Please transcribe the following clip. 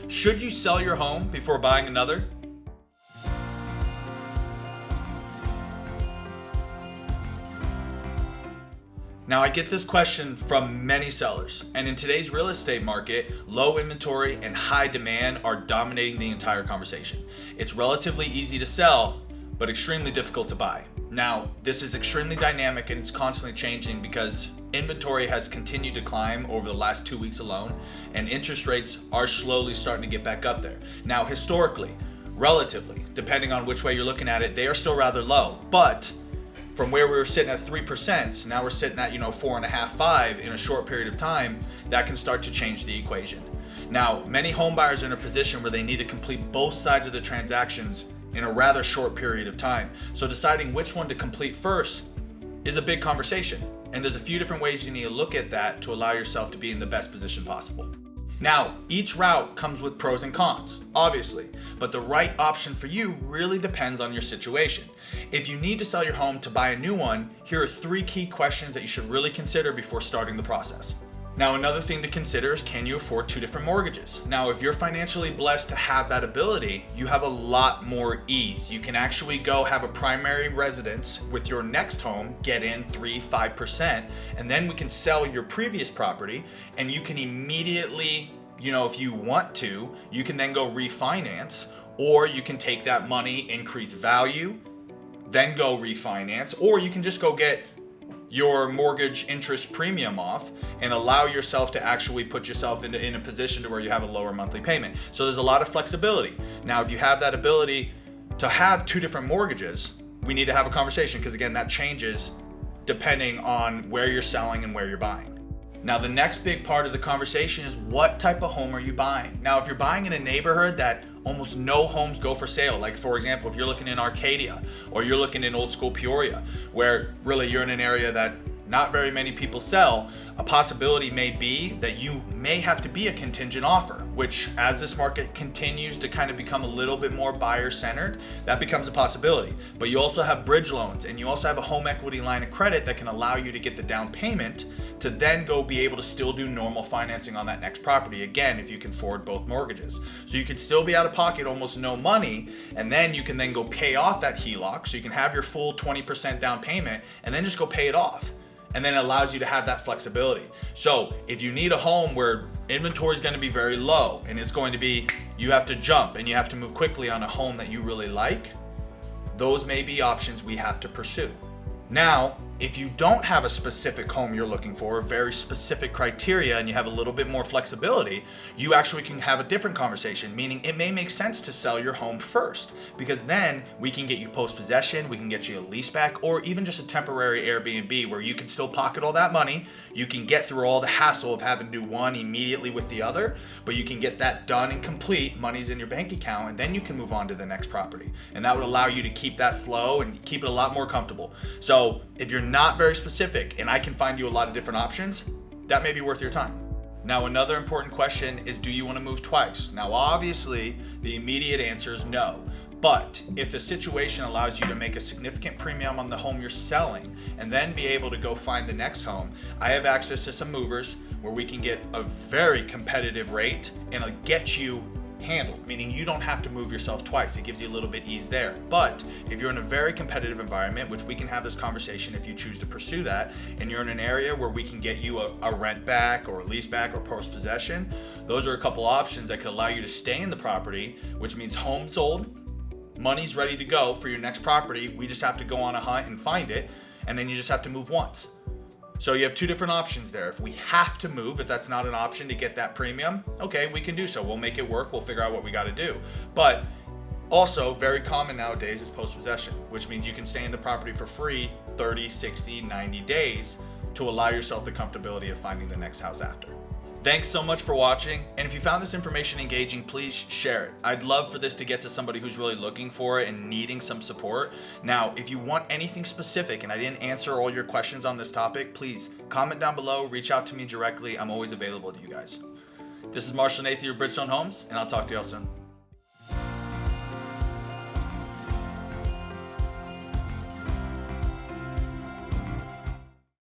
Should you sell your home before buying another? Now, I get this question from many sellers, and in today's real estate market, low inventory and high demand are dominating the entire conversation. It's relatively easy to sell, but extremely difficult to buy. Now, this is extremely dynamic and it's constantly changing because inventory has continued to climb over the last 2 weeks alone, and interest rates are slowly starting to get back up there. Now, historically, relatively, depending on which way you're looking at it, they are still rather low, but from where we were sitting at 3%, now we're sitting at 4.5, 5 in a short period of time. That can start to change the equation. Now, many home buyers are in a position where they need to complete both sides of the transactions in a rather short period of time. So deciding which one to complete first is a big conversation. And there's a few different ways you need to look at that to allow yourself to be in the best position possible. Now, each route comes with pros and cons, obviously, but the right option for you really depends on your situation. If you need to sell your home to buy a new one, here are 3 key questions that you should really consider before starting the process. Now, another thing to consider is, can you afford 2 different mortgages? Now, if you're financially blessed to have that ability, you have a lot more ease. You can actually go have a primary residence with your next home, get in 3-5%, and then we can sell your previous property and you can immediately, if you want to, you can then go refinance, or you can take that money, increase value, then go refinance, or you can just go get your mortgage interest premium off and allow yourself to actually put yourself in a position to where you have a lower monthly payment. So there's a lot of flexibility. Now, if you have that ability to have 2 different mortgages, we need to have a conversation, because again, that changes depending on where you're selling and where you're buying. Now, the next big part of the conversation is, what type of home are you buying? Now, if you're buying in a neighborhood that almost no homes go for sale, like for example, if you're looking in Arcadia or you're looking in old school Peoria, where really you're in an area that not very many people sell, a possibility may be that you may have to be a contingent offer, which, as this market continues to kind of become a little bit more buyer centered, that becomes a possibility. But you also have bridge loans, and you also have a home equity line of credit that can allow you to get the down payment to then go be able to still do normal financing on that next property, again, if you can afford both mortgages. So you could still be out of pocket almost no money, and then you can then go pay off that HELOC, so you can have your full 20% down payment and then just go pay it off. And then it allows you to have that flexibility. So if you need a home where inventory is going to be very low and it's going to be, you have to jump and you have to move quickly on a home that you really like, those may be options we have to pursue. Now, if you don't have a specific home you're looking for, very specific criteria, and you have a little bit more flexibility, you actually can have a different conversation, meaning it may make sense to sell your home first, because then we can get you post-possession, we can get you a lease back, or even just a temporary Airbnb where you can still pocket all that money. You can get through all the hassle of having to do one immediately with the other, but you can get that done and complete, money's in your bank account, and then you can move on to the next property. And that would allow you to keep that flow and keep it a lot more comfortable. So if you're not very specific and I can find you a lot of different options, that may be worth your time. Now, another important question is, do you want to move twice? Now, obviously, the immediate answer is no. But if the situation allows you to make a significant premium on the home you're selling and then be able to go find the next home, I have access to some movers where we can get a very competitive rate and it'll get you handled, meaning you don't have to move yourself twice. It gives you a little bit ease there. But if you're in a very competitive environment, which we can have this conversation if you choose to pursue that, and you're in an area where we can get you a rent back or a lease back or post possession, those are a couple options that could allow you to stay in the property, which means home sold, money's ready to go for your next property. We just have to go on a hunt and find it, and then you just have to move once. So you have 2 different options there. If we have to move, if that's not an option to get that premium, okay, we can do so. We'll make it work. We'll figure out what we got to do. But also, very common nowadays is post-possession, which means you can stay in the property for free 30, 60, 90 days to allow yourself the comfortability of finding the next house after. Thanks so much for watching, and if you found this information engaging, please share it. I'd love for this to get to somebody who's really looking for it and needing some support. Now, if you want anything specific and I didn't answer all your questions on this topic, please comment down below, reach out to me directly. I'm always available to you guys. This is Marshall Nathan, your Bridgestone Homes, and I'll talk to y'all soon.